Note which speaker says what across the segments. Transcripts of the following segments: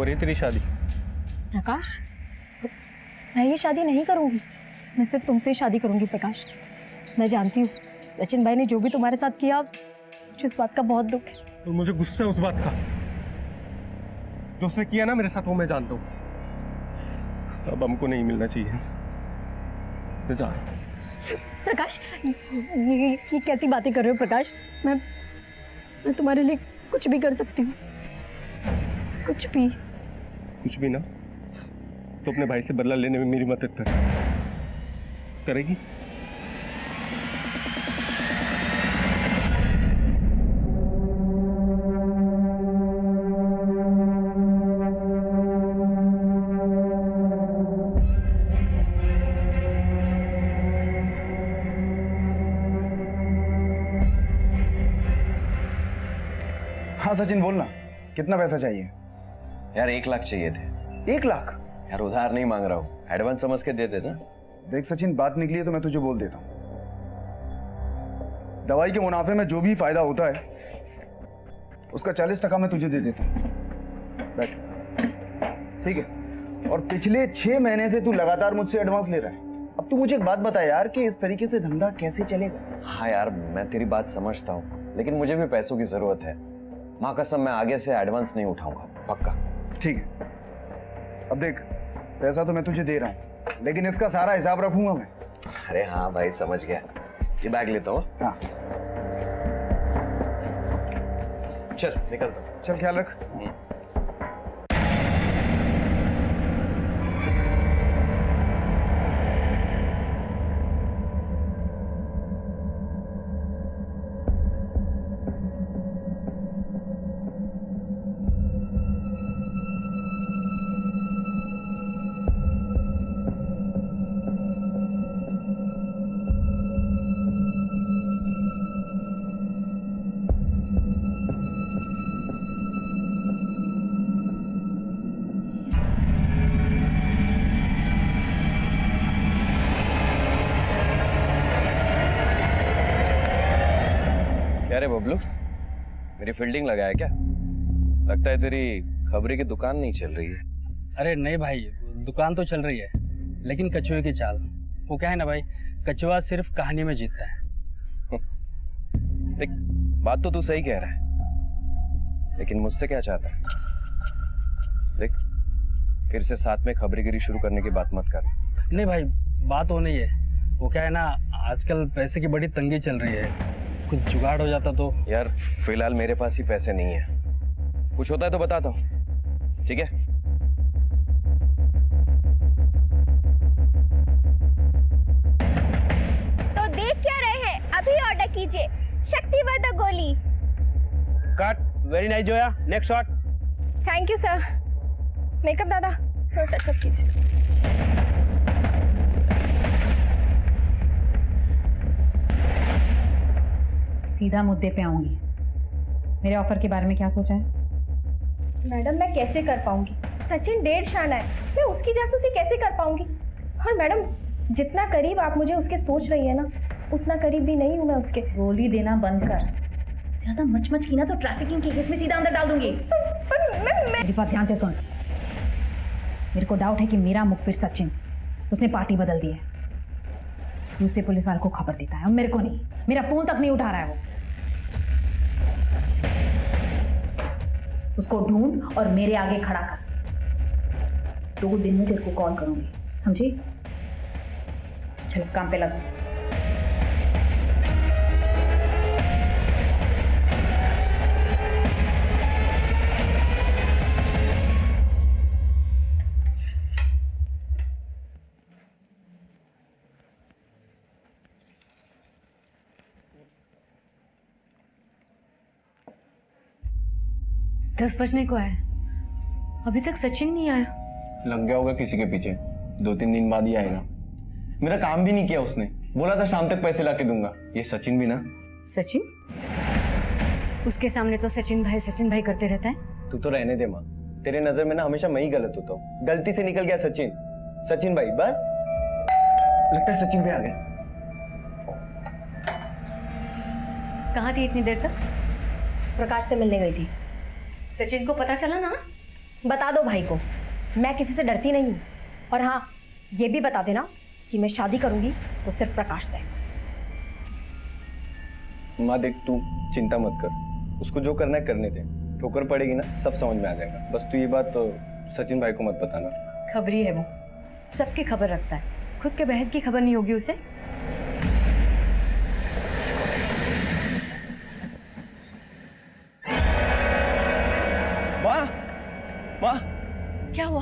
Speaker 1: रही है तेरी शादी?
Speaker 2: प्रकाश, मैं ये शादी नहीं करूंगी। मैं सिर्फ तुमसे ही शादी करूंगी प्रकाश। मैं जानती हूँ सचिन भाई ने जो भी तुम्हारे साथ किया, मुझे इस बात का बहुत दुख है।
Speaker 1: और मुझे गुस्सा है उस बात का। जो उसने किया ना मेरे साथ वो मैं जानता हूँ। अब हमको नहीं मिलना चाहिए। मैं जा रहा हूँ।
Speaker 2: प्रकाश, ये कैसी बातें कर रहे हो प्रकाश? मैं तुम्हारे लिए कुछ भी कर सकती हूँ, कुछ भी।
Speaker 1: कुछ भी ना तो अपने भाई से बदला लेने में मेरी मदद करेगी?
Speaker 3: हाँ सचिन बोलना, कितना पैसा चाहिए?
Speaker 4: यार 1 लाख चाहिए थे।
Speaker 3: 1 लाख?
Speaker 4: यार उधार नहीं मांग रहा हूँ, एडवांस समझ के दे देना।
Speaker 3: देख सचिन, बात निकली है तो मैं तुझे बोल देता हूँ। दवाई के मुनाफे में जो भी फायदा होता है उसका 40% मैं तुझे दे देता हूँ। बैठ, ठीक है। और पिछले 6 महीने से तू लगातार मुझसे एडवांस ले रहा है। अब तू मुझे एक बात बता यार कि इस तरीके से धंधा कैसे चलेगा?
Speaker 4: हाँ यार मैं तेरी बात समझता हूँ, लेकिन मुझे भी पैसों की जरूरत है। माँ कसम मैं आगे से एडवांस नहीं उठाऊंगा, पक्का।
Speaker 3: ठीक है। अब देख, पैसा तो मैं तुझे दे रहा हूँ, लेकिन इसका सारा हिसाब रखूंगा मैं।
Speaker 4: अरे हाँ भाई समझ गया, ये बैग लेता हूँ।
Speaker 3: हाँ
Speaker 4: चल निकलता हूँ।
Speaker 3: चल, ख्याल रख।
Speaker 4: क्या रे बबलू, मेरी फील्डिंग लगा है क्या? लगता है तेरी खबरी की दुकान नहीं चल रही है।
Speaker 5: अरे नहीं भाई, दुकान तो चल रही है, लेकिन कछुए की चाल। वो क्या है ना भाई, कछुआ सिर्फ कहानी में जीतता है।
Speaker 4: देख बात तो तू सही कह रहा है, लेकिन मुझसे क्या चाहता है? देख फिर से साथ में खबरीगिरी शुरू करने की बात मत कर।
Speaker 5: नहीं भाई, बात वो नहीं है। वो क्या है ना, आजकल पैसे की बड़ी तंगी चल रही है, कुछ जुगाड़ हो जाता तो।
Speaker 4: यार फिलहाल मेरे पास ही पैसे नहीं है, कुछ होता है तो बताता हूँ, ठीक है?
Speaker 6: तो देख क्या रहे हैं, अभी ऑर्डर कीजिए शक्तिवर्धक गोली।
Speaker 1: Cut, very nice Zoya, next shot.
Speaker 2: Thank you sir. Makeup दादा थोड़ा टचअप कीजिए।
Speaker 7: सीधा मुद्दे पे आऊंगी। मेरे ऑफर के बारे में क्या सोचा है?
Speaker 2: मैडम मैं कैसे कर पाऊंगी? सचिन 1.5 शाना है, मैं उसकी जासूसी कैसे कर पाऊंगी? और मैडम जितना करीब आप मुझे उसके सोच रही है ना, उतना करीब भी नहीं हूँ मैं उसके।
Speaker 7: गोली देना बंद कर। ज्यादा मच की ना तो ट्रैफिकिंग के केस में सीधा अंदर डाल दूंगी।
Speaker 2: पर मैं
Speaker 7: मेरी बात ध्यान से सुन। मेरे को डाउट है कि मेरा मुखबिर सचिन, उसने पार्टी बदल दी है। दूसरे पुलिस वाले को खबर देता है और मेरे को नहीं। मेरा फोन तक नहीं उठा रहा है वो। उसको ढूंढ और मेरे आगे खड़ा कर। 2 दिन में तेरे को कॉल करूंगी, समझी? चलो काम पे लगो।
Speaker 8: दस बजने को है, अभी तक सचिन नहीं आया।
Speaker 9: लग गया होगा किसी के पीछे, 2-3 दिन बाद ही आएगा। मेरा काम भी नहीं किया उसने, बोला था शाम तक पैसे लाके दूंगा। ये सचिन भी ना।
Speaker 8: सचिन? उसके सामने तो सचिन भाई करते रहता है।
Speaker 9: तू तो रहने दे माँ, तेरे नजर में ना हमेशा मैं ही गलत होता हूँ। गलती से निकल गया सचिन भाई, बस। लगता है सचिन भी आ गया।
Speaker 8: कहाँ थी इतनी देर तक?
Speaker 2: प्रकाश से मिलने गई थी।
Speaker 8: सचिन को पता चला ना?
Speaker 2: बता दो भाई को, मैं किसी से डरती नहीं हूँ। और हाँ, ये भी बता देना कि मैं शादी करूंगी तो सिर्फ प्रकाश से।
Speaker 9: माँ देख, तू चिंता मत कर, उसको जो करना है करने दे। ठोकर पड़ेगी ना, सब समझ में आ जाएगा। बस तू ये बात तो सचिन भाई को मत बताना।
Speaker 8: खबरी है वो, सबकी खबर रखता है, खुद के बहन की खबर नहीं होगी उसे।
Speaker 9: माँ, माँ,
Speaker 8: क्या हुआ,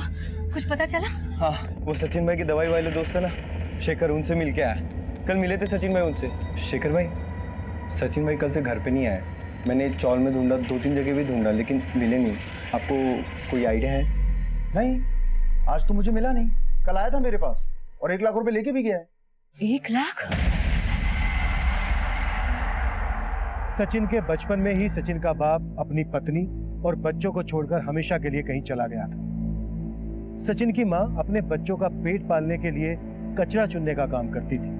Speaker 8: कुछ पता चला?
Speaker 9: हाँ, वो सचिन भाई की दवाई वाले दोस्त है ना, शेखर, उनसे मिल के आया। कल मिले थे सचिन भाई उनसे। शेखर भाई, सचिन भाई कल से घर पे नहीं आए। मैंने चौल में ढूंढा, 2-3 जगह भी ढूंढा, लेकिन मिले नहीं। आपको कोई आइडिया है?
Speaker 3: नहीं, आज तो मुझे मिला नहीं। कल आया था मेरे पास और 1 लाख रुपए लेके भी गया है।
Speaker 8: 1 लाख?
Speaker 10: सचिन के बचपन में ही सचिन का बाप अपनी पत्नी और बच्चों को छोड़कर हमेशा के लिए कहीं चला गया था। सचिन की मां अपने बच्चों का पेट पालने के लिए कचरा चुनने का काम करती थी।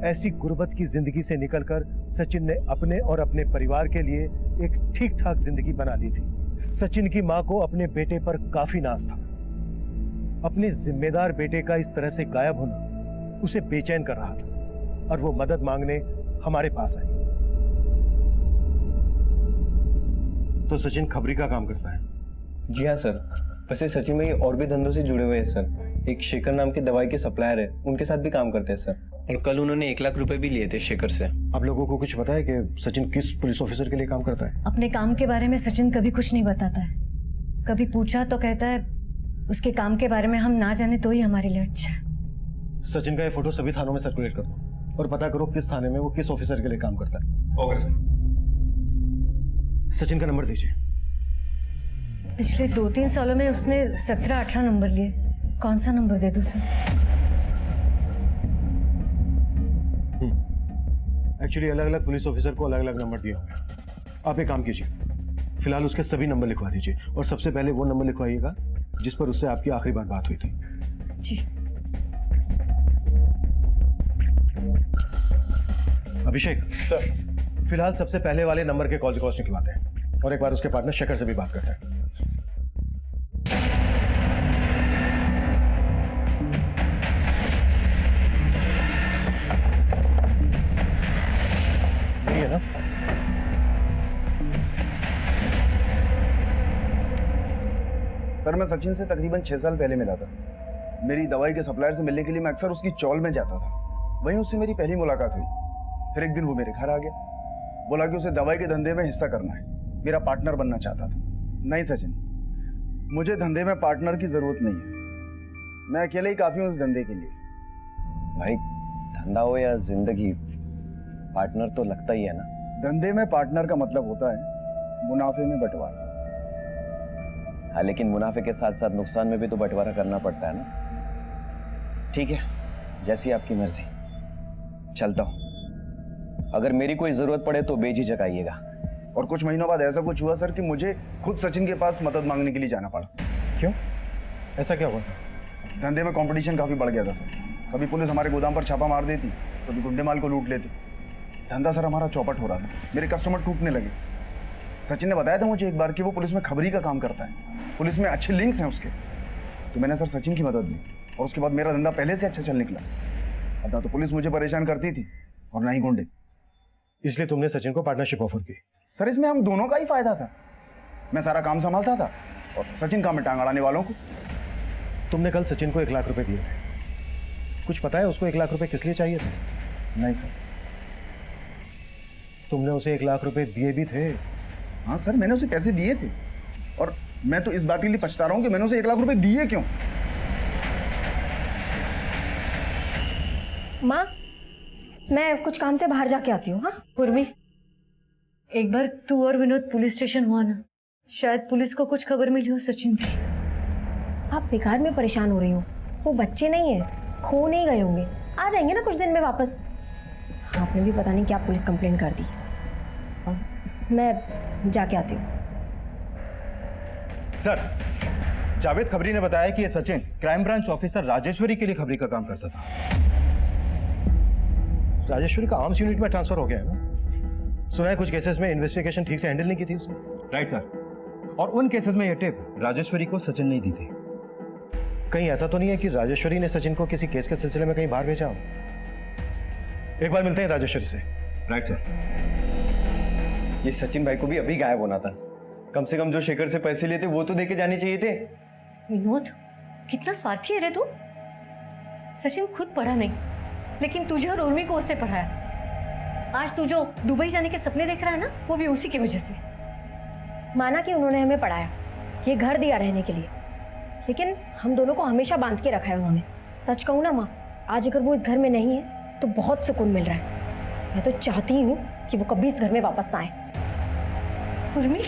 Speaker 10: ऐसी गुर्बत की जिंदगी से निकलकर सचिन ने अपने और अपने परिवार के लिए एक ठीक ठाक जिंदगी बना ली थी। सचिन की मां को अपने बेटे पर काफी नाज था। अपने जिम्मेदार बेटे का इस तरह से गायब होना उसे बेचैन कर रहा था और वो मदद मांगने हमारे पास आई। तो सचिन खबरी का काम करता है?
Speaker 9: जी हाँ सर। वैसे सचिन भाई और भी धंधों से जुड़े हुए हैं सर। एक शेखर नाम के दवाई के सप्लायर है, उनके साथ भी काम करते हैं सर।
Speaker 4: और कल उन्होंने 1 लाख रुपए भी लिए थे शेखर से।
Speaker 10: आप लोगों को कुछ पता है कि सचिन किस पुलिस ऑफिसर के लिए काम करता है?
Speaker 8: अपने काम के बारे में सचिन कभी कुछ नहीं बताता है। कभी पूछा तो कहता है उसके काम के बारे में हम ना जाने तो ही हमारे लिए अच्छा है।
Speaker 10: सचिन का ये फोटो सभी थानों में सर्कुलेट कर दो और पता करो किस थाने में वो किस ऑफिसर के लिए काम करता है।
Speaker 3: Okay sir.
Speaker 10: सचिन का नंबर दीजिए।
Speaker 8: पिछले 2-3 सालों में उसने 17-18 नंबर लिए। कौन सा नंबर दे दूं सर?
Speaker 10: एक्चुअली अलग अलग पुलिस ऑफिसर को अलग अलग नंबर दिए होंगे। आप एक काम कीजिए, फिलहाल उसके सभी नंबर लिखवा दीजिए और सबसे पहले वो नंबर लिखवाइएगा जिस पर उससे आपकी आखिरी बार बात हुई थी।
Speaker 8: जी।
Speaker 10: अभिषेक
Speaker 3: सर।
Speaker 10: फिलहाल सबसे पहले वाले नंबर के कॉल रिकॉर्ड्स निकलवाते हैं और एक बार उसके पार्टनर शेखर से भी बात करते हैं। यही है ना?
Speaker 3: सर, मैं सचिन से तकरीबन 6 साल पहले मिला था। मेरी दवाई के सप्लायर से मिलने के लिए मैं अक्सर उसकी चौल में जाता था। वहीं उससे मेरी पहली मुलाकात हुई। फिर एक दिन वो मेरे घर आ गया, बोला कि उसे दवाई के धंधे में हिस्सा करना है, मेरा पार्टनर बनना चाहता था। नहीं सचिन, मुझे धंधे में पार्टनर की जरूरत नहीं है, मैं अकेले ही काफी हूँ उस धंधे के लिए।
Speaker 4: भाई धंधा हो या जिंदगी, पार्टनर तो लगता ही है ना।
Speaker 3: धंधे में पार्टनर का मतलब होता है मुनाफे में बंटवारा।
Speaker 4: हाँ, लेकिन मुनाफे के साथ साथ नुकसान में भी तो बंटवारा करना पड़ता है ना। ठीक है, जैसी आपकी मर्जी, चलता हूं। अगर मेरी कोई जरूरत पड़े तो बेझिझक आइएगा।
Speaker 3: और कुछ महीनों बाद ऐसा कुछ हुआ सर कि मुझे खुद सचिन के पास मदद मांगने के लिए जाना पड़ा।
Speaker 10: क्यों? ऐसा क्या हुआ?
Speaker 3: धंधे में कंपटीशन काफी बढ़ गया था सर। कभी पुलिस हमारे गोदाम पर छापा मार देती, कभी गुंडे माल को लूट लेते। धंधा सर हमारा चौपट हो रहा था, मेरे कस्टमर टूटने लगे। सचिन ने बताया था मुझे एक बार कि वो पुलिस में खबरी का काम करता है, पुलिस में अच्छे लिंक्स हैं उसके। तो मैंने सर सचिन की मदद ली और उसके बाद मेरा धंधा पहले से अच्छा चल निकला। अब ना तो पुलिस मुझे परेशान करती थी और ना ही गुंडे।
Speaker 10: इसलिए तुमने सचिन को पार्टनरशिप ऑफर की?
Speaker 3: सर, इसमें हम दोनों का ही फायदा था। मैं सारा काम संभालता था और सचिन काम में टांग अड़ाने वालों को।
Speaker 10: तुमने कल सचिन को 1 लाख रुपए दिए थे, कुछ पता है उसको 1 लाख रुपए किस लिए चाहिए थे?
Speaker 3: नहीं सर।
Speaker 10: तुमने उसे 1 लाख रुपए दिए भी थे?
Speaker 3: हाँ सर, मैंने उसे पैसे दिए थे और मैं तो इस बात के लिए पछता रहा हूँ कि मैंने उसे 1 लाख रुपए दिए क्यों।
Speaker 2: माँ, मैं कुछ काम से बाहर जाके आती हूँ। हाँ
Speaker 8: उर्मी, एक बार तू और विनोद पुलिस स्टेशन हुआ ना, शायद पुलिस को कुछ खबर मिली हो सचिन की।
Speaker 2: आप बेकार में परेशान हो रही हो, वो बच्चे नहीं है, खो नहीं गए होंगे, आ जाएंगे ना कुछ दिन में वापस। आपने भी पता नहीं क्या पुलिस कंप्लेंट कर दी। मैं जाके आती हूँ।
Speaker 3: सर, जावेद खबरी ने बताया कि ये Sachin crime branch officer Rajeshwari के लिए खबरी का काम करता था।
Speaker 10: राजेश्वरी का आर्म्स यूनिट में ट्रांसफर हो गया है ना? सुना है कुछ केसेस में इन्वेस्टिगेशन ठीक से हैंडल नहीं की थी उसने।
Speaker 3: राइट सर, और उन केसेस में यह टिप राजेश्वरी को सचिन ने दी थी।
Speaker 10: कहीं ऐसा तो नहीं है कि राजेश्वरी ने सचिन को किसी केस के सिलसिले में कहीं बाहर भेजा हो? एक बार मिलते हैं राजेश्वरी से।
Speaker 3: Right sir.
Speaker 9: ये सचिन भाई को भी अभी गायब होना था। कम से कम जो शेखर से पैसे लिए थे वो तो देके जाने चाहिए थे।
Speaker 8: विनोद, कितना स्वार्थी है रे तू। सचिन खुद पढ़ा नहीं, लेकिन तुझे और उर्मी को उससे पढ़ाया। आज तू जो दुबई जाने के सपने देख रहा है ना, वो भी उसी की वजह से।
Speaker 2: माना कि उन्होंने हमें पढ़ाया, ये घर दिया रहने के लिए, लेकिन हम दोनों को हमेशा बांध के रखा है उन्होंने। सच कहूँ ना माँ, आज अगर वो इस घर में नहीं है तो बहुत सुकून मिल रहा है। मैं तो चाहती हूँ कि वो कभी इस घर में वापस ना आए।
Speaker 8: उर्मी,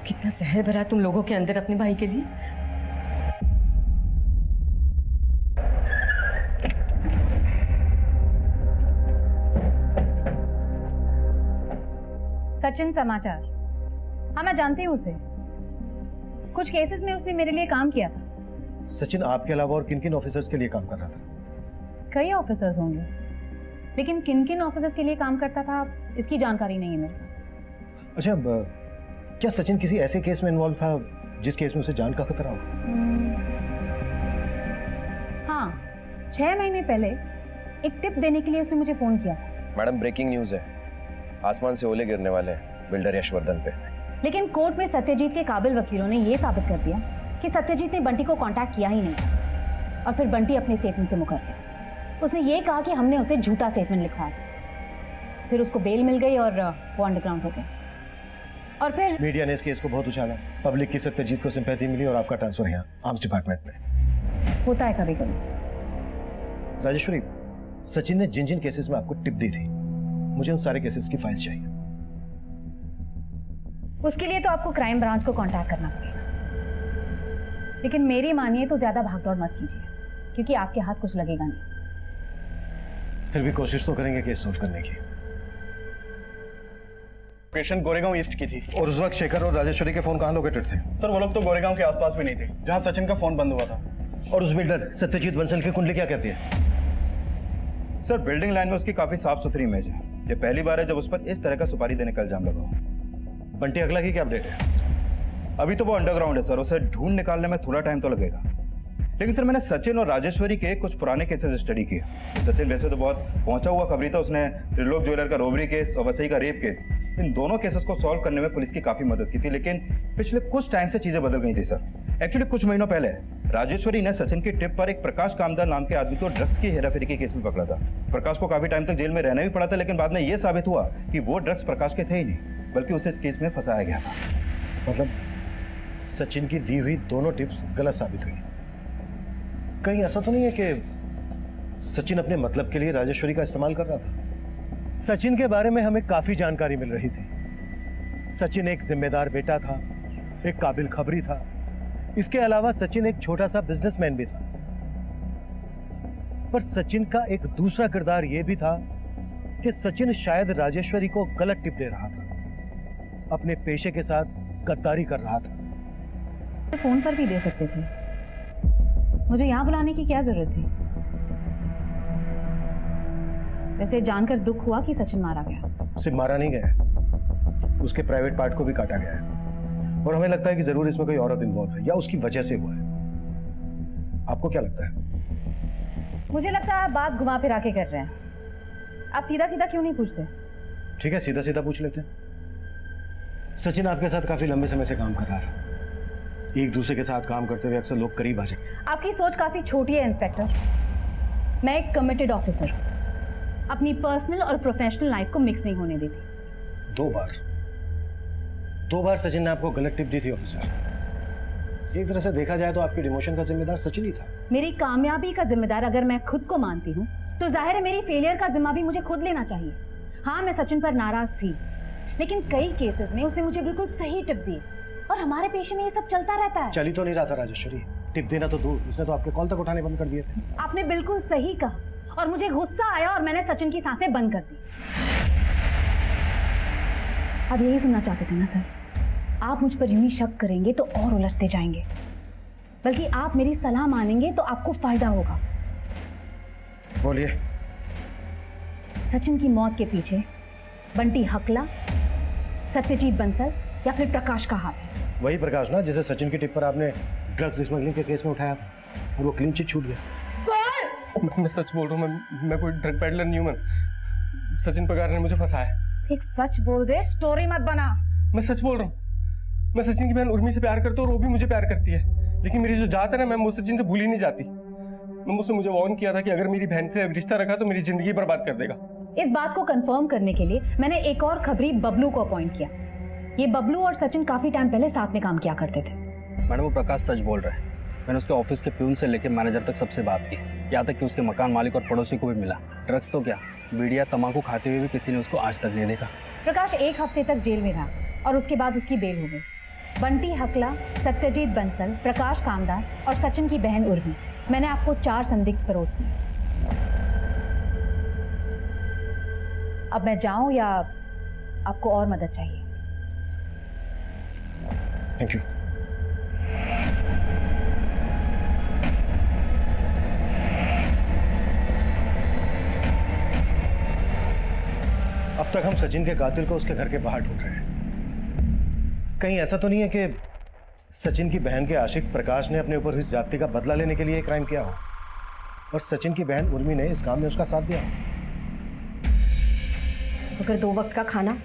Speaker 8: कितना जहर भरा तुम लोगों के अंदर अपने भाई के लिए।
Speaker 7: सचिन समाचार। हाँ, मैं जानती हूँ उसे। कुछ केसेस में उसने मेरे लिए काम किया था।
Speaker 10: सचिन आपके अलावा और किन किन ऑफिसर्स के लिए काम कर रहा था?
Speaker 7: कई ऑफिसर्स होंगे, लेकिन किन किन ऑफिसर्स के लिए काम करता था इसकी जानकारी नहीं है मेरे पास।
Speaker 10: अच्छा, क्या सचिन किसी ऐसे केस में इन्वॉल्व था जिस केस में उसे जान का खतरा हो?
Speaker 7: हाँ, 6 महीने पहले एक टिप देने के लिए उसने मुझे फोन किया था।
Speaker 4: मैडम, ब्रेकिंग न्यूज है। आसमान से ओले गिरने वाले हैं बिल्डर यशवर्धन पे।
Speaker 7: लेकिन कोर्ट में सत्यजीत के काबिल वकीलों ने यह साबित कर दिया कि सत्यजीत ने बंटी को कांटेक्ट किया ही नहीं, और फिर बंटी अपने स्टेटमेंट से मुकर गया। उसने ये कहा कि हमने उसे झूठा स्टेटमेंट लिखवाया। फिर उसको बेल मिल गई और वो अंडरग्राउंड हो गया। और फिर
Speaker 10: मीडिया ने इस केस को बहुत उछाला। पब्लिक की सत्यजीत को सिंपैथी मिली और आपका ट्रांसफर यहाँ आर्म्स डिपार्टमेंट में।
Speaker 7: होता है कभी कभी।
Speaker 10: राजेश्वरी, सचिन ने जिन जिन केसेस में आपको टिप दी थी, मुझे उन सारे केसेस की फाइल्स चाहिए।
Speaker 7: उसके लिए तो आपको क्राइम ब्रांच को कांटेक्ट करना पड़ेगा, लेकिन मेरी मानिए तो ज्यादा भागदौड़ मत कीजिए, क्योंकि आपके हाथ कुछ लगेगा नहीं।
Speaker 10: फिर भी कोशिश तो करेंगे केस सॉल्व करने की।
Speaker 11: लोकेशन गोरेगांव ईस्ट की थी।
Speaker 10: और उस वक्त शेखर और राजेश्वरी के फोन कहाँ लोकेटेड थे?
Speaker 11: सर, वो लोग तो गोरेगांव के आसपास भी नहीं थे जहां सचिन का फोन बंद हुआ था।
Speaker 10: और उस बिल्डर सत्यजीत बंसल की कुंडली क्या कहती है?
Speaker 3: सर, बिल्डिंग लाइन में उसकी काफी साफ सुथरी इमेज है। ये पहली बार है जब उस पर इस तरह का सुपारी देने का इल्जाम लगा हो।
Speaker 10: बंटी अगला की क्या अपडेट है?
Speaker 3: अभी तो वो अंडरग्राउंड है सर, उसे ढूंढ निकालने में थोड़ा टाइम तो लगेगा। लेकिन सर, मैंने सचिन और राजेश्वरी के कुछ पुराने केसेस स्टडी किए। सचिन वैसे तो बहुत पहुंचा हुआ खबरी था। उसने त्रिलोक ज्वेलर का रोबरी केस और वसई का रेप केस, इन दोनों केसेस को सॉल्व करने में पुलिस की काफी मदद की थी। लेकिन पिछले कुछ टाइम से चीजें बदल गई थी सर। एक्चुअली कुछ महीनों पहले राजेश्वरी ने सचिन की टिप पर एक प्रकाश कामदार नाम के आदमी को ड्रग्स की हेराफेरी के केस में पकड़ा था। प्रकाश को काफी टाइम तक जेल में रहना भी पड़ा था, लेकिन बाद में यह साबित हुआ कि वो ड्रग्स प्रकाश के थे ही नहीं, बल्कि उसे इस केस में फंसाया गया था।
Speaker 10: मतलब सचिन की दी हुई दोनों टिप्स गलत साबित हुई। कहीं ऐसा तो नहीं है कि सचिन अपने मतलब के लिए राजेश्वरी का इस्तेमाल कर रहा था? सचिन के बारे में हमें काफी जानकारी मिल रही थी। सचिन एक जिम्मेदार बेटा था, एक काबिल खबरी था। इसके अलावा सचिन एक छोटा सा बिजनेसमैन भी था। पर सचिन का एक दूसरा किरदार यह भी था कि सचिन शायद राजेश्वरी को गलत टिप दे रहा था, अपने पेशे के साथ गद्दारी कर रहा था।
Speaker 7: फोन पर भी दे सकते थे। मुझे यहाँ बुलाने की क्या जरूरत थी? वैसे जानकर दुख हुआ कि सचिन मारा गया।
Speaker 10: उसे मारा नहीं गया, उसके प्राइवेट पार्ट को भी काटा गया है, और हमें लगता है कि जरूर इसमें कोई औरत इन्वॉल्व है या उसकी वजह से हुआ है। आपको क्या लगता है?
Speaker 7: मुझे लगता है आप बात घुमा फिरा के कर रहे हैं। आप सीधा सीधा क्यों नहीं पूछते?
Speaker 10: ठीक है, सीधा सीधा पूछ लेते हैं। सचिन आपके साथ काफी लंबे समय से काम कर रहा था। एक दूसरे के साथ काम करते हुए अक्सर लोग करीब आ जाते।
Speaker 7: आपकी सोच काफी छोटी है इंस्पेक्टर। मैं एक कमिटेड ऑफिसर, अपनी पर्सनल और प्रोफेशनल लाइफ को मिक्स नहीं होने देती।
Speaker 10: 2 बार सचिन ने आपको गलत टिप दी थी ऑफिसर। एक तरह से देखा जाए तो आपके डिमोशन का जिम्मेदार सचिन ही था।
Speaker 7: मेरी कामयाबी का जिम्मेदार अगर मैं खुद को मानती हूँ, तो जाहिर है मेरी फेलियर का जिम्मा भी मुझे खुद लेना चाहिए। हाँ, मैं सचिन पर नाराज थी, लेकिन कई केसेस में उसने मुझे बिल्कुल सही टिप दी, और हमारे पेशे में ये सब चलता रहता है।
Speaker 10: चली तो नहीं रहा था राजेश्वरी, टिप देना तो दूर, उसने तो आपके कॉल तक उठाने बंद कर दिए थे।
Speaker 7: आपने बिल्कुल सही कहा, और मुझे गुस्सा आया और मैंने सचिन की सांसें बंद कर दी। अब यही सुनना चाहते थे ना सर? आप मुझ पर यूं ही शक करेंगे तो और उलझते जाएंगे, बल्कि आप मेरी सलाह मानेंगे तो आपको फायदा होगा।
Speaker 10: बोलिए।
Speaker 7: सचिन की मौत के पीछे बंटी हकला, सत्यजीत बंसल या फिर प्रकाश का हाथ है।
Speaker 10: वही प्रकाश ना जिसे सचिन की टिप पर आपने ड्रग्स स्मगलिंग के केस में उठाया था और वो क्लीन चिट छूट गया।
Speaker 1: मैं सच बोल रहा हूँ, मैं कोई ड्रग पैडलर नहीं हूँ। मैं सचिन पगार ने मुझे फंसाया।
Speaker 7: एक सच बोल दे, स्टोरी मत बना।
Speaker 1: मैं सच बोल रहा हूँ। मैं सचिन की बहन उर्मी से प्यार करता हूँ और वो भी मुझे प्यार करती है, लेकिन मेरी जो जात है ना, मैं वो सचिन से भूल ही नहीं जाती। मुझे वार्न किया था कि अगर मेरी बहन से रिश्ता रखा तो मेरी जिंदगी बर्बाद कर देगा।
Speaker 7: इस बात को कंफर्म करने के लिए मैंने एक और खबरी बबलू को अपॉइंट किया। ये बबलू और सचिन काफी टाइम पहले साथ में काम किया करते थे।
Speaker 5: मैडम वो प्रकाश सच बोल रहा है। मैंने उसके ऑफिस के प्यून से लेकर मैनेजर तक सबसे बात की, यहाँ तक कि उसके मकान मालिक और पड़ोसी को भी मिला। ड्रग्स तो क्या, बीड़िया तंबाकू खाते हुए भी किसी ने उसको आज तक नहीं देखा।
Speaker 7: प्रकाश 1 हफ्ते तक जेल में रहा और उसके बाद उसकी बेल हो गई। बंटी हकला, सत्यजीत बंसल, प्रकाश कामदार और सचिन की बहन उर्मी, मैंने आपको 4 संदिग्ध परोस दिए। अब मैं जाऊं या आपको और मदद चाहिए?
Speaker 10: Thank you. अब तक हम सचिन के कातिल को उसके घर के बाहर ढूंढ रहे हैं। कहीं ऐसा तो नहीं है कि सचिन की बहन के आशिक प्रकाश ने अपने ऊपर हुई ज्यादती का बदला लेने के लिए क्राइम किया हो और सचिन की बहन उर्मी ने इस काम में उसका साथ दिया हो?
Speaker 2: अगर 2 वक्त का खाना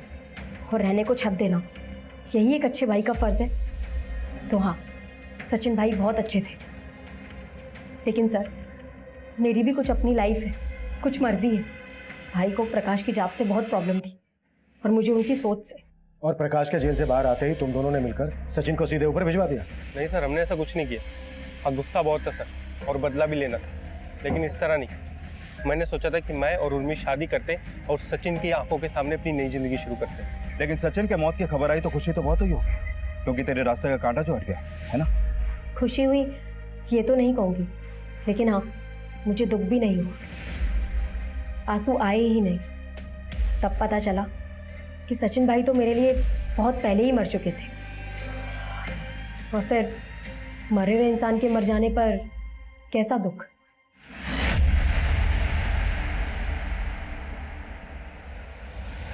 Speaker 2: और रहने को छत देना यही एक अच्छे भाई का फर्ज है तो हाँ, सचिन भाई बहुत अच्छे थे। लेकिन सर, मेरी भी कुछ अपनी लाइफ है, कुछ मर्जी है। भाई को प्रकाश की जाप से बहुत प्रॉब्लम थी और मुझे उनकी सोच से।
Speaker 10: और प्रकाश के जेल से बाहर आते ही तुम दोनों ने मिलकर सचिन को सीधे ऊपर भिजवा दिया?
Speaker 1: नहीं सर, हमने ऐसा कुछ नहीं किया। हाँ, गुस्सा बहुत था सर और बदला भी लेना था, लेकिन इस तरह नहीं। मैंने सोचा था कि मैं और उर्मी शादी करते और सचिन की आंखों के सामने अपनी नई जिंदगी शुरू करते।
Speaker 3: लेकिन सचिन के मौत की खबर आई तो खुशी तो बहुत हुई होगी, क्योंकि तेरे रास्ते का कांटा जो हट गया है ना।
Speaker 2: खुशी हुई ये तो नहीं कहूँगी, लेकिन हाँ, मुझे दुख भी नहीं हुआ। आंसू आए ही नहीं। तब पता चला कि सचिन भाई तो मेरे लिए बहुत पहले ही मर चुके थे, और फिर मरे हुए इंसान के मर जाने पर कैसा दुख।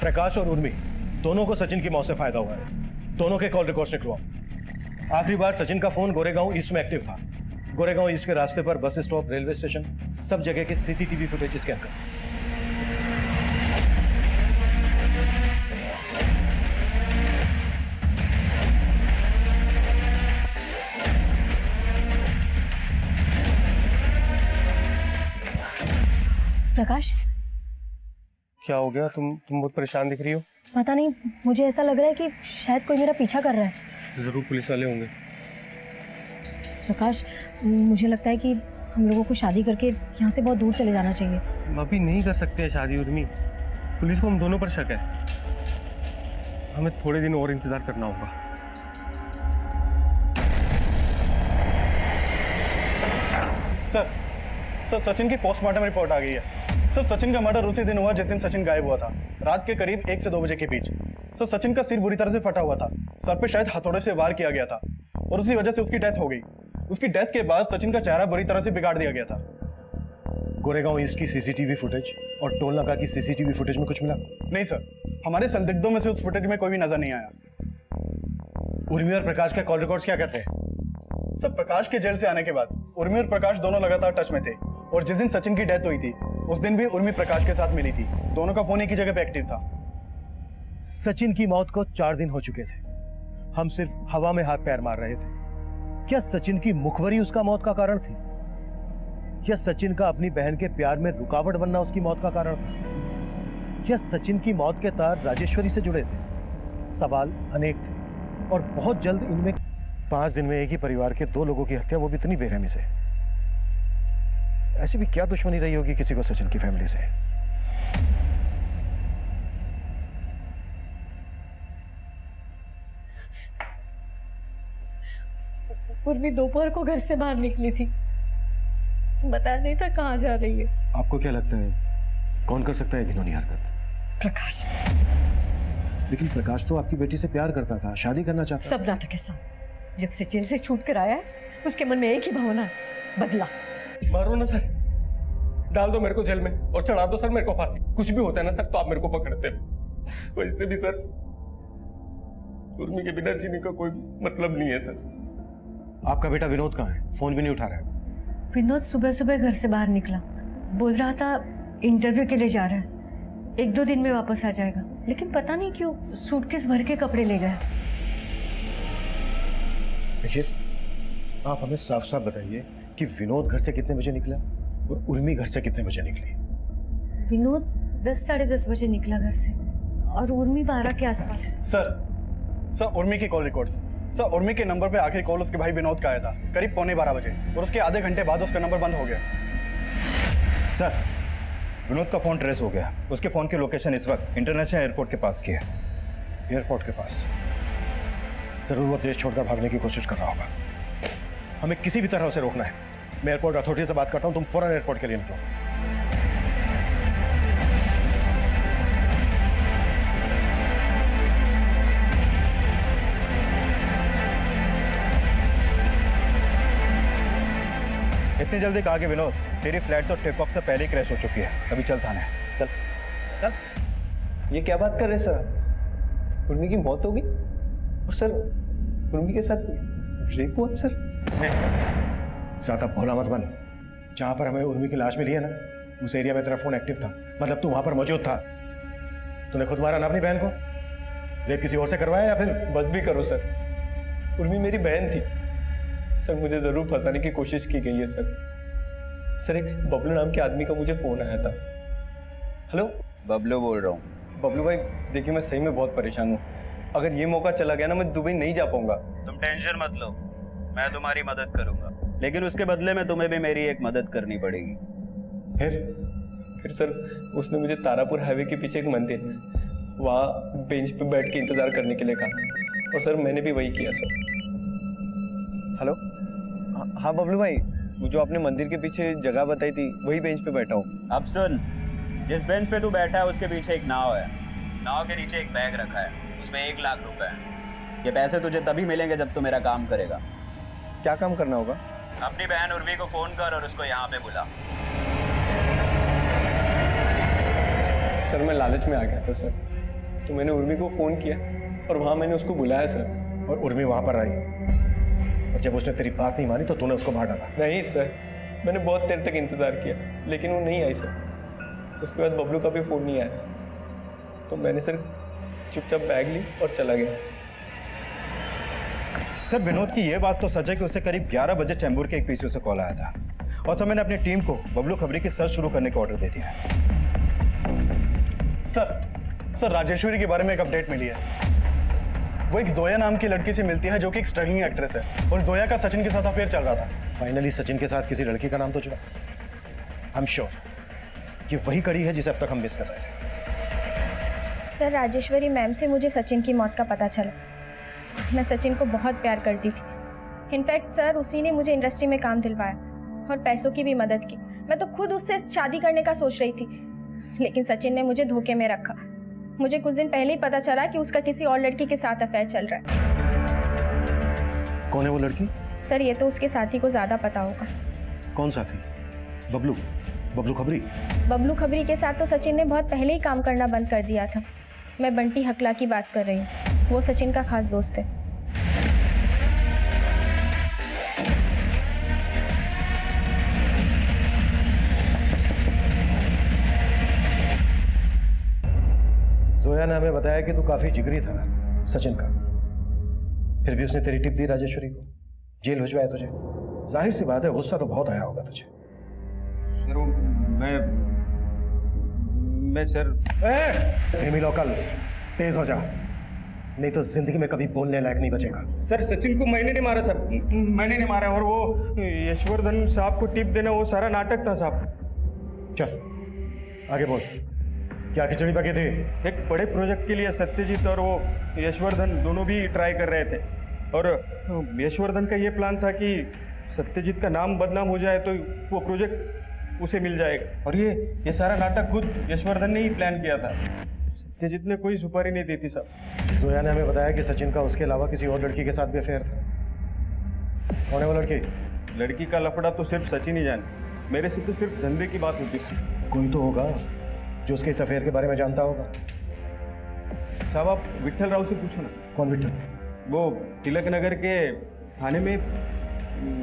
Speaker 10: प्रकाश और उर्मी दोनों को सचिन की मौत से फायदा हुआ है। दोनों के कॉल रिकॉर्ड्स निकलवाओ। आखिरी बार सचिन का फोन गोरेगांव ईस्ट में एक्टिव था। गोरेगांव ईस्ट के रास्ते पर बस स्टॉप, रेलवे स्टेशन, सब जगह के सीसीटीवी फुटेज स्कैन कर।
Speaker 2: प्रकाश,
Speaker 1: क्या हो गया? तुम बहुत परेशान दिख रही हो।
Speaker 2: पता नहीं, मुझे ऐसा लग रहा है कि शायद कोई मेरा पीछा कर रहा है।
Speaker 1: जरूर पुलिस वाले होंगे।
Speaker 2: प्रकाश, मुझे लगता है कि हम लोगों को शादी करके यहाँ से बहुत दूर चले जाना चाहिए।
Speaker 1: हम अभी नहीं कर सकते शादी उर्मी। पुलिस को हम दोनों पर शक है। हमें थोड़े दिन और इंतजार करना होगा।
Speaker 11: सर, सचिन की पोस्टमार्टम रिपोर्ट आ गई है। सर, सचिन का मर्डर उसी दिन हुआ जिस दिन सचिन गायब हुआ था, रात के करीब 1 से 2 बजे के बीच। सर, सचिन का सिर बुरी तरह से फटा हुआ था, सर पे शायद हथौड़े से वार किया गया था और उसी वजह से उसकी डेथ हो गई। उसकी डेथ के बाद सचिन का चेहरा बुरी तरह से बिगाड़ दिया गया था।
Speaker 10: गोरेगांव ईस्ट की सीसीटीवी फुटेज और टोल नाका की सीसीटीवी फुटेज में कुछ मिला?
Speaker 11: नहीं सर, हमारे संदिग्धों में से उस फुटेज में कोई भी नजर नहीं आया।
Speaker 10: उर्मी और प्रकाश के कॉल रिकॉर्ड्स क्या कहते हैं?
Speaker 11: सर, प्रकाश के जेल से आने के बाद उर्मी और प्रकाश दोनों लगातार टच में थे और जिस दिन सचिन की डेथ हुई थी उस दिन भी उर्मी प्रकाश के साथ मिली थी। दोनों का फोन एक ही जगह पे एक्टिव था।
Speaker 10: सचिन की मौत को 4 दिन हो चुके थे। हम सिर्फ हवा में हाथ पैर मार रहे थे। क्या सचिन की मुखबरी उसका मौत का कारण थी? या सचिन का अपनी बहन के प्यार में रुकावट बनना उसकी मौत का कारण था? या सचिन की मौत के तार राजेश्वरी से जुड़े थे? सवाल अनेक थे और बहुत जल्द इनमें 5 दिन में एक ही परिवार के 2 लोगों की हत्या, वो भी इतनी बेरहमी से। ऐसी भी क्या दुश्मनी रही होगी किसी को सचिन की फैमिली से?
Speaker 8: उर्मी दोपहर को घर से बाहर निकली थी, बताया नहीं था कहाँ जा रही है।
Speaker 10: आपको क्या लगता है कौन कर सकता है घिनौनी हरकत?
Speaker 8: प्रकाश।
Speaker 10: लेकिन प्रकाश तो आपकी बेटी से प्यार करता था, शादी करना चाहता था।
Speaker 8: सब नाटक के साथ। जब से जेल से छूट कर आया है उसके मन में एक ही भावना है, बदला।
Speaker 1: मारो ना सर, डाल दो मेरे को जेल में और चढ़ा दो सर मेरे को फांसी। कुछ भी होता है ना सर तो आप मेरे को पकड़ते हो। वैसे भी सर उर्मी के बिना जीने का कोई मतलब नहीं है सर।
Speaker 10: आपका बेटा विनोद कहाँ है? फोन भी नहीं उठा रहा है।
Speaker 8: विनोद सुबह सुबह घर से बाहर निकला, बोल रहा था इंटरव्यू के लिए जा रहा है, 1-2 दिन में वापस आ जाएगा, लेकिन पता नहीं क्यों सूटकेस भर के कपड़े ले गया।
Speaker 10: देखिए, आप हमें साफ साफ बताइए कि विनोद घर से कितने बजे निकला और उर्मी घर से कितने बजे निकली?
Speaker 8: विनोद 10-10:30 बजे निकला घर से और उर्मी 12 के आसपास।
Speaker 11: सर उर्मी की कॉल रिकॉर्ड्स। सर उर्मी के नंबर पे आखिरी कॉल उसके भाई विनोद का आया था करीब 11:15 बजे और उसके आधे घंटे बाद उसका नंबर बंद हो गया।
Speaker 3: सर, विनोद का फोन ट्रेस हो गया। उसके फोन की लोकेशन इस वक्त इंटरनेशनल एयरपोर्ट के पास की है।
Speaker 10: एयरपोर्ट के पास? जरूर वो देश छोड़कर भागने की कोशिश कर रहा होगा। हमें किसी भी तरह उसे रोकना है। मैं एयरपोर्ट अथॉरिटी से बात करता हूँ, तुम फौरन एयरपोर्ट के लिए निकलो।
Speaker 3: इतनी जल्दी कहा कि विनोद, तेरी फ्लाइट तो टेक ऑफ से पहले ही क्रैश हो चुकी है। अभी चल थाने। चल
Speaker 9: चल। ये क्या बात कर रहे सर? उर्मी की मौत होगी और सर उर्मी के साथ रेप हुआ सर?
Speaker 10: ज्यादा भोला मत बन। जहां पर हमें उर्मी की लाश मिली है ना, उस एरिया में तेरा फोन एक्टिव था, मतलब तू वहां पर मौजूद था। तूने खुद मारा ना अपनी बहन को? रेप किसी और से करवाया या फिर?
Speaker 9: बस भी करो सर, उर्मी मेरी बहन थी सर। मुझे जरूर फंसाने की कोशिश की गई है सर। एक बबलू नाम के आदमी का मुझे फोन आया था। हेलो,
Speaker 4: बबलू बोल रहा हूँ।
Speaker 9: बबलू भाई देखिए, मैं सही में बहुत परेशान हूँ। अगर ये मौका चला गया ना, मैं दुबई नहीं जा पाऊंगा।
Speaker 12: तुम टेंशन मत लो, मैं तुम्हारी मदद करूंगा, लेकिन उसके बदले में तुम्हें भी मेरी एक मदद करनी पड़ेगी।
Speaker 9: फिर सर उसने मुझे तारापुर हाईवे के पीछे एक मंदिर में वहाँ बेंच पे बैठ के इंतजार करने के लिए कहा और सर मैंने भी वही किया सर। हेलो, हाँ बबलू भाई, वो जो आपने मंदिर के पीछे जगह बताई थी वही बेंच पे बैठा हूँ।
Speaker 12: अब सुन, जिस बेंच पे तू बैठा है उसके पीछे एक नाव है। नाव के नीचे एक बैग रखा है, उसमें 1 लाख रुपए है। ये पैसे तुझे तभी मिलेंगे जब तू मेरा काम करेगा।
Speaker 9: क्या काम करना होगा?
Speaker 12: अपनी बहन उर्वी को फोन कर और उसको यहाँ पे बुला।
Speaker 9: सर मैं लालच में आ गया था सर, तो मैंने उर्मी को फ़ोन किया और वहाँ मैंने उसको बुलाया सर।
Speaker 10: और उर्मी वहां पर आई और जब उसने तेरी बात नहीं मानी तो तूने उसको मार डाला?
Speaker 9: नहीं सर, मैंने बहुत देर तक इंतज़ार किया लेकिन वो नहीं आई सर। उसके बाद बबलू का भी फ़ोन नहीं आया, तो मैंने सर चुपचाप बैग ली और चला गया।
Speaker 3: सर विनोद की यह बात तो सच है कि उसे करीब 11 बजे चैम्बूर के एक पीसीओ से कॉल आया था और सर मैंने अपनी टीम को बबलू खबरी की सर्च शुरू करने का ऑर्डर दे दिया है।
Speaker 11: सर राजेश्वरी के बारे में एक अपडेट मिली है। वो एक जोया नाम की लड़की से मिलती है जो कि एक स्ट्रगलिंग एक्ट्रेस है और जोया का सचिन के साथ अफेयर चल रहा था।
Speaker 10: फाइनली सचिन के साथ किसी लड़की का नाम तो जुड़ा। आई एम श्योर कि वही कड़ी है जिसे अब तक हम मिस कर रहे थे।
Speaker 6: सर राजेश्वरी मैम से मुझे सचिन की मौत का पता चला। मैं सचिन को बहुत प्यार करती थी। इनफैक्ट सर उसी ने मुझे इंडस्ट्री में काम दिलवाया और पैसों की भी मदद की। मैं तो खुद उससे शादी करने का सोच रही थी, लेकिन सचिन ने मुझे धोखे में रखा। मुझे कुछ दिन पहले ही पता चला कि उसका किसी और लड़की के साथ अफेयर चल रहा है।
Speaker 10: कौन है वो लड़की?
Speaker 6: सर ये तो उसके साथी को ज़्यादा पता होगा।
Speaker 10: कौन साथी? बबलू? बबलू खबरी?
Speaker 6: बबलू खबरी के साथ तो सचिन ने बहुत पहले ही काम करना बंद कर दिया था। मैं बंटी हकला की बात कर रही हूँ, वो सचिन का खास दोस्त है।
Speaker 10: जोया ने हमें बताया कि तू काफी जिगरी था सचिन का, फिर भी उसने तेरी टिप दी राजेश्वरी को, जेल भिजवाया तुझे। जाहिर सी बात है गुस्सा तो बहुत आया होगा तुझे।
Speaker 3: सर मैं सर
Speaker 10: धीमी लोकल, तेज हो जा, नहीं तो जिंदगी में कभी बोलने लायक नहीं बचेगा।
Speaker 1: सर सचिन को मैंने नहीं मारा सर, मैंने नहीं मारा। और वो यशवर्धन साहब को टिप देना वो सारा नाटक था साहब।
Speaker 10: चल आगे बोल, क्या खिचड़ी पकी थी?
Speaker 1: एक बड़े प्रोजेक्ट के लिए सत्यजीत और वो यशवर्धन दोनों भी ट्राई कर रहे थे और यशवर्धन का ये प्लान था कि सत्यजीत का नाम बदनाम हो जाए तो वो प्रोजेक्ट उसे मिल जाएगा। और ये सारा नाटक खुद यशवर्धन ने ही प्लान किया था, सत्यजीत ने कोई सुपारी नहीं दी थी साहब।
Speaker 10: जोया ने हमें बताया कि सचिन का उसके अलावा किसी और लड़की के साथ भी अफेयर था। कौन है वो लड़की?
Speaker 1: लड़की का लफड़ा तो सिर्फ सचिन ही जाने, मेरे से तो सिर्फ धंधे की बात होती थी।
Speaker 10: कोई तो होगा जो उसके इस अफेयर के बारे में जानता होगा।
Speaker 1: साहब आप विट्ठल राव से पूछो ना।
Speaker 10: कौन विट्ठल?
Speaker 1: वो तिलक नगर के थाने में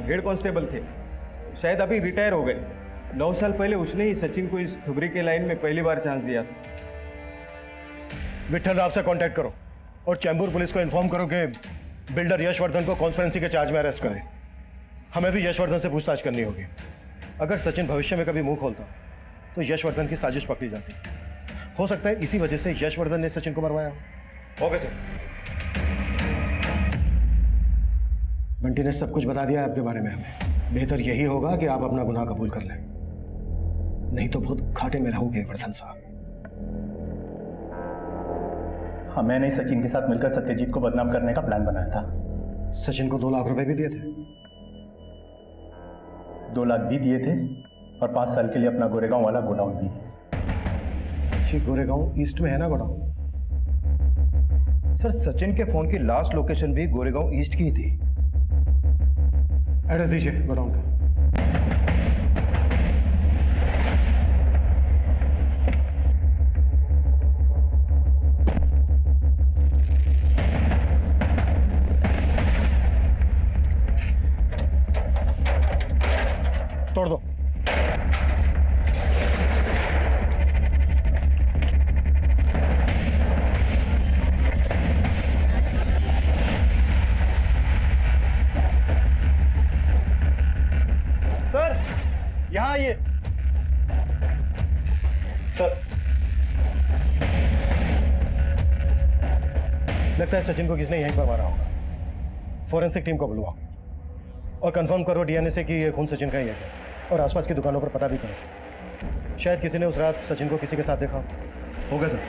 Speaker 1: हेड कांस्टेबल थे, शायद अभी रिटायर हो गए। 9 साल पहले उसने ही सचिन को इस खबरी के लाइन में पहली बार चांस दिया था।
Speaker 10: विट्ठल राव से कांटेक्ट करो और चैम्बूर पुलिस को इन्फॉर्म करो कि बिल्डर यशवर्धन को कॉन्स्पिरेसी के चार्ज में अरेस्ट करें। हमें भी यशवर्धन से पूछताछ करनी होगी। अगर सचिन भविष्य में कभी मुंह खोलता तो यशवर्धन की साजिश पकड़ी जाती। हो सकता है इसी वजह से यशवर्धन ने सचिन को मरवाया हो।
Speaker 1: Okay sir.
Speaker 10: बंटी ने सब कुछ बता दिया है आपके बारे में हमें। बेहतर यही होगा कि आप अपना गुनाह कबूल कर लें, नहीं तो बहुत घाटे में रहोगे वर्धन साहब।
Speaker 11: हाँ, मैंने सचिन के साथ मिलकर सत्यजीत को बदनाम करने का प्लान बनाया था।
Speaker 10: सचिन को 2 लाख रुपए भी दिए थे।
Speaker 11: 2 लाख भी दिए थे और 5 साल के लिए अपना गोरेगांव वाला गोडाउन भी।
Speaker 10: ये गोरेगांव ईस्ट में है ना गोडाउन?
Speaker 3: सर सचिन के फोन की लास्ट लोकेशन भी गोरेगांव ईस्ट की ही थी।
Speaker 10: एड्रेस दीजिए गोडाउन का। तोड़ दो।
Speaker 11: सर यहाँ आइए। सर
Speaker 10: लगता है सचिन को किसने यहीं पर मारा होगा। फॉरेंसिक टीम को बुलवाओ और कंफर्म करो डीएनए से कि ये खून सचिन का ही है और आसपास की दुकानों पर पता भी करो। शायद किसी ने उस रात सचिन को किसी के साथ देखा
Speaker 1: होगा सर।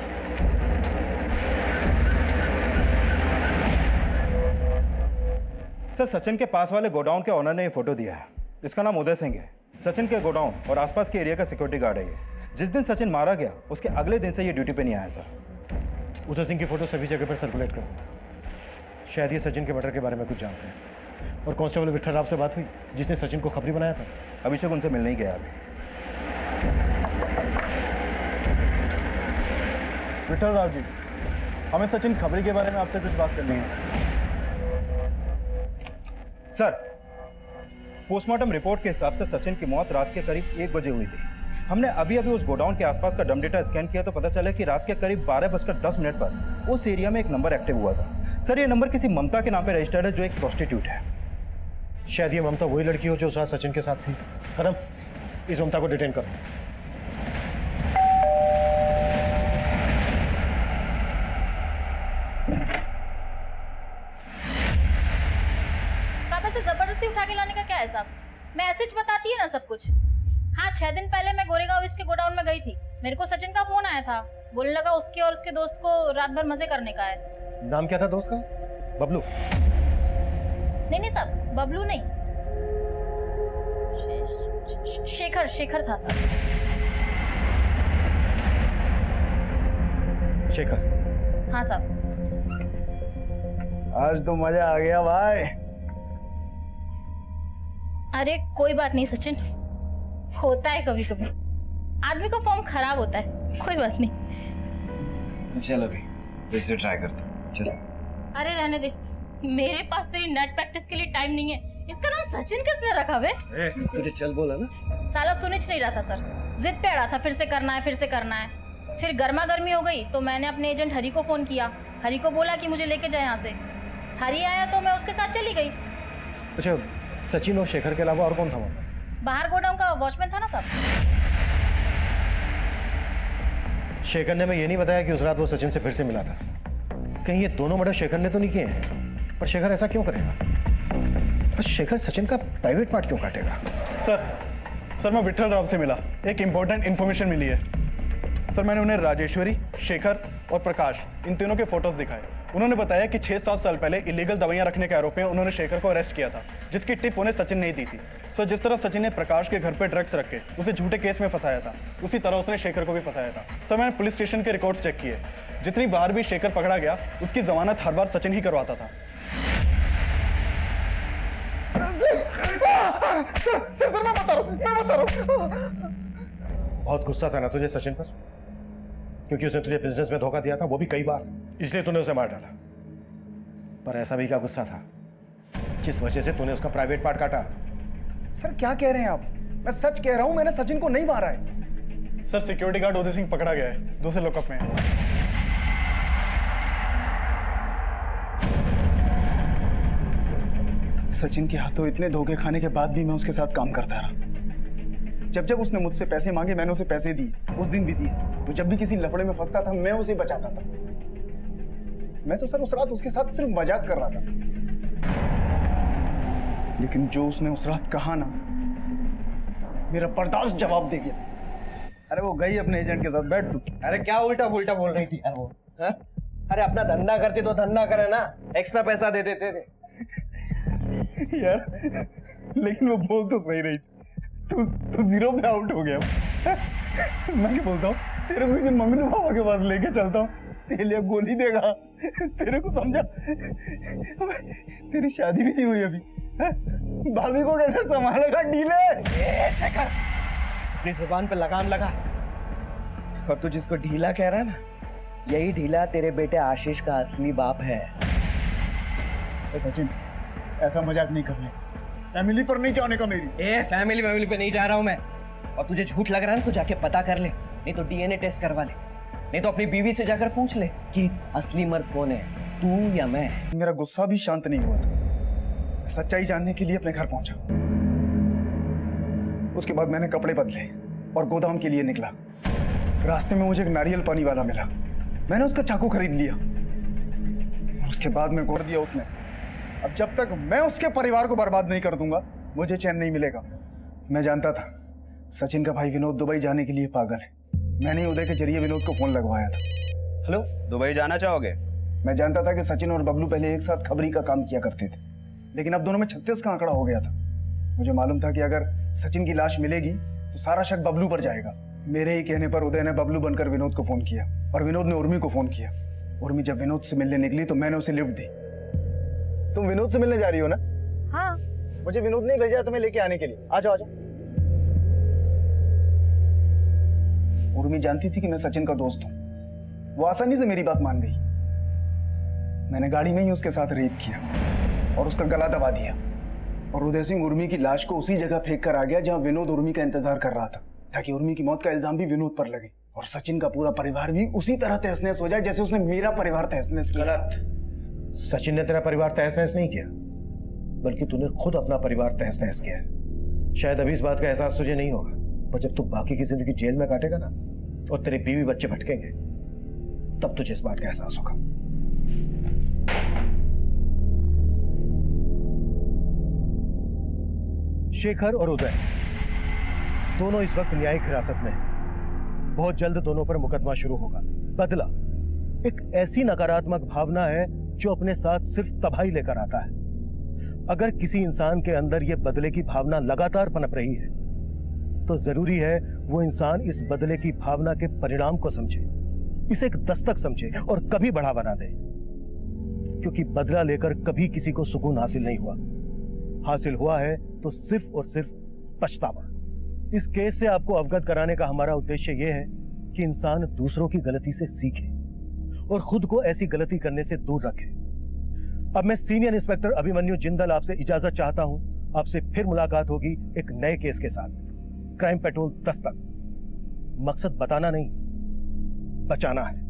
Speaker 1: सर सचिन के पास वाले गोडाउन के ऑनर ने ये फोटो दिया है। इसका नाम उदय सिंह है। सचिन के गोडाउन और आसपास के एरिया का सिक्योरिटी गार्ड है ये। जिस दिन सचिन मारा गया उसके अगले दिन से ये ड्यूटी पे नहीं आया सर।
Speaker 10: उदय सिंह की फोटो सभी जगह पर सर्कुलेट करो। शायद ये सचिन के मर्डर के बारे में कुछ जानते हैं। और कांस्टेबल विट्ठल राव से बात हुई जिसने सचिन को खबरी बनाया था?
Speaker 1: अभिषेक उनसे मिलने ही गया अभी।
Speaker 11: विट्ठल राव जी, हमें सचिन खबरी के बारे में आपसे कुछ बात करनी है।
Speaker 1: सर पोस्टमार्टम रिपोर्ट के हिसाब से सचिन की मौत रात के करीब 1 बजे हुई थी। हमने अभी उस गोडाउन के आसपास का डम डेटा स्कैन किया तो पता चला कि रात के करीब 12:10 पर उस एरिया में एक नंबर एक्टिव हुआ था। सर ये नंबर किसी ममता के नाम पे रजिस्टर्ड है जो एक प्रोस्टिट्यूट है।
Speaker 10: शायद ये ममता वही लड़की हो जो साथ सचिन के साथ थी। कदम, इस ममता को डिटेन करो।
Speaker 13: साहब ऐसे जबरदस्ती उठा के लाने का क्या है साहब? मैं ऐसे ही बताती है ना सब कुछ। हाँ, 6 दिन पहले मैं गोरेगांव ईस्ट के गोडाउन में गई थी। मेरे को सचिन का फोन आया था, बोलने लगा उसके और उसके दोस्त को रात भर मजे करने का है।
Speaker 10: नाम क्या था दोस्त का? बबलू?
Speaker 13: नहीं साहब, बबलू नहीं, शेखर था साहब।
Speaker 10: शेखर?
Speaker 13: हाँ साहब।
Speaker 3: आज तो मजा आ गया भाई।
Speaker 13: अरे कोई बात नहीं सचिन, होता है कभी कभी, आदमी का फॉर्म खराब होता है, कोई बात नहीं।
Speaker 4: तो चल अभी फिर से ट्राई करता हूँ। चल।
Speaker 13: अरे रहने दे, मेरे पास तेरी नेट प्रैक्टिस के लिए टाइम नहीं है। इसका नाम सचिन किसने रखा बे?
Speaker 4: तुझे चल बोला ना।
Speaker 13: साला सुनिच नहीं रहा था सर, जिद पे अड़ा था फिर से करना है फिर से करना है। फिर गर्मा गर्मी हो गई तो मैंने अपने एजेंट हरी को फोन किया। हरी को बोला कि मुझे लेके जाए यहाँ से। हरी आया तो मैं उसके साथ चली गई।
Speaker 10: अच्छा, सचिन और शेखर के अलावा और कौन था वहाँ?
Speaker 13: बाहर गोडाउन का वॉचमैन था ना साहब।
Speaker 10: शेखर ने हमें ये नहीं बताया कि उस रात वो सचिन से फिर से मिला था। कहीं ये दोनों मर्डर शेखर ने तो नहीं किए हैं? पर शेखर ऐसा क्यों करेगा? पर शेखर सचिन का प्राइवेट पार्ट क्यों काटेगा?
Speaker 11: सर मैं विट्ठल राव से मिला, एक इंपॉर्टेंट इन्फॉर्मेशन मिली है। सर मैंने उन्हें राजेश्वरी, शेखर और प्रकाश इन तीनों के फोटोज दिखाए। उन्होंने बताया कि 6-7 साल पहले इलीगल दवाइयां रखने के आरोप में उन्होंने शेखर को अरेस्ट किया था, जिसकी टिप उन्हें सचिन ने दी थी। सर जिस तरह सचिन ने प्रकाश के घर पर ड्रग्स रख के उसे झूठे केस में फंसाया था, उसी तरह उसने शेखर को भी फंसाया था। सर मैंने पुलिस स्टेशन के रिकॉर्ड्स चेक किए। जितनी बार भी शेखर पकड़ा गया उसकी जमानत हर बार सचिन ही करवाता था।
Speaker 10: सर मैं बता रहा हूँ। बहुत गुस्सा था ना तुझे सचिन पर? क्योंकि उसने तुझे बिजनेस में धोखा दिया था, वो भी कई बार। इसलिए तूने उसे मार डाला। पर ऐसा भी क्या गुस्सा था जिस वजह से तूने उसका प्राइवेट पार्ट काटा?
Speaker 3: सर क्या कह रहे हैं आप? मैं सच कह रहा हूं, मैंने सचिन को नहीं मारा है।
Speaker 11: Sir security guard Uday Singh पकड़ा गया है, दूसरे लॉकअप में है।
Speaker 3: सचिन के हाथों इतने धोखे खाने के बाद भी मैं उसके साथ काम करता रहा। जब जब उसने मुझसे पैसे मांगे मैंने उसे पैसे दिए, उस दिन भी दिए। तो जब भी किसी लफड़े में फंसता था मैं उसे बचाता था। मैं तो सर उस रात उसके साथ सिर्फ मजाक कर रहा था, लेकिन जो उसने उस रात कहा ना, मेरा बर्दाश्त जवाब दे गया। अरे वो गई अपने एजेंट के साथ, बैठ तू।
Speaker 9: अरे क्या उल्टा पुल्टा बोल रही थी यार वो, हाँ? अरे अपना धंधा करते तो धंधा करे ना, एक्स्ट्रा पैसा दे देते थे।
Speaker 11: यार लेकिन वो बोल तो सही रही थी। तू जीरो पे आउट हो गया। मैं क्या बोलता हूँ, तेरे को मंगलू बाबा के पास लेके चलता हूँ, तेरे लिए गोली देगा। तेरे को समझा? तेरी शादी भी नहीं हुई अभी, भाभी को कैसे संभालेगा? ढीले
Speaker 9: शेखर, अपनी जुबान पे लगाम लगा। और तू जिसको ढीला कह रहा है ना, यही ढीला तेरे बेटे आशीष का असली बाप है।
Speaker 3: सचिन ऐसा मजाक नहीं करने का, फैमिली पर नहीं जाने का मेरी।
Speaker 9: फैमिली पे नहीं जा रहा हूं मैं। और तुझे झूठ लग रहा है ना तो जाके पता कर ले, नहीं तो डीएनए टेस्ट करवा ले, नहीं तो अपनी बीवी से जाकर पूछ ले कि असली मर्द कौन है, तू या मैं।
Speaker 3: मेरा गुस्सा भी शांत नहीं हुआ था। सच्चाई जानने के लिए अपने घर पहुंचा। उसके बाद मैंने कपड़े बदले और गोदाम के लिए निकला। रास्ते में मुझे एक नारियल पानी वाला मिला, मैंने उसका चाकू खरीद लिया और उसके बाद में गोर दिया उसने। अब जब तक मैं उसके परिवार को बर्बाद नहीं कर दूंगा मुझे चैन नहीं मिलेगा। मैं जानता था सचिन का भाई विनोद दुबई जाने के लिए पागल है। मैंने उदय के जरिए विनोद को फोन लगवाया था।
Speaker 12: हेलो, दुबई जाना चाहोगे?
Speaker 3: मैं जानता था कि सचिन और बबलू पहले एक साथ खबरी का काम किया करते थे, लेकिन अब दोनों में 36 का आंकड़ा हो गया था। मुझे मालूम था कि अगर सचिन की लाश मिलेगी तो सारा शक बबलू पर जाएगा। मेरे ही कहने पर उदय ने बबलू बनकर विनोद को फोन किया और विनोद ने उर्मी को फोन किया। उर्मी जब विनोद से मिलने निकली तो मैंने उसे लिफ्ट दी। तुम विनोद से मिलने जा रही हो ना?
Speaker 2: हाँ।
Speaker 3: मुझे विनोद ने भेजा तुम्हें लेके आने के लिए। आ जाओ आ जाओ। उर्मी जानती थी कि मैं सचिन का दोस्त हूं, वो आसानी से मेरी बात मान गई। मैंने गाड़ी में ही उसके साथ रेप किया और उसका गला दबा दिया और उदय सिंह उर्मी की लाश को उसी जगह फेंक कर आ गया जहां विनोद उर्मी का इंतजार कर रहा था, ताकि उर्मी की मौत का इल्जाम भी विनोद पर लगे और सचिन का पूरा परिवार भी उसी तरह तहस नहस हो जाए जैसे उसने मेरा परिवार तहस नहस किया।
Speaker 10: गलत। सचिन ने तेरा परिवार तहस नहस नहीं किया, बल्कि तूने खुद अपना परिवार तहस नहस किया है। शायद अभी इस बात का एहसास तुझे नहीं होगा, पर जब तू बाकी की जिंदगी जेल में काटेगा ना और तेरे बीवी बच्चे भटकेंगे, तब तुझे इस बात का एहसास होगा। शेखर और उदय दोनों इस वक्त न्यायिक हिरासत में हैं। बहुत जल्द दोनों पर मुकदमा शुरू होगा। बदला एक ऐसी नकारात्मक भावना है जो अपने साथ सिर्फ तबाही लेकर आता है। अगर किसी इंसान के अंदर यह बदले की भावना लगातार पनप रही है तो जरूरी है वो इंसान इस बदले की भावना के परिणाम को समझे, इसे एक दस्तक समझे और कभी बढ़ावा ना दे, क्योंकि बदला लेकर कभी किसी को सुकून हासिल नहीं हुआ। हासिल हुआ है तो सिर्फ और सिर्फ पछतावा। इस केस से आपको अवगत कराने का हमारा उद्देश्य यह है कि इंसान दूसरों की गलती से सीखे और खुद को ऐसी गलती करने से दूर रखे। अब मैं सीनियर इंस्पेक्टर अभिमन्यु जिंदल आपसे इजाजत चाहता हूं। आपसे फिर मुलाकात होगी एक नए केस के साथ। Crime petrol Dastak. मकसद बताना नहीं, बचाना है।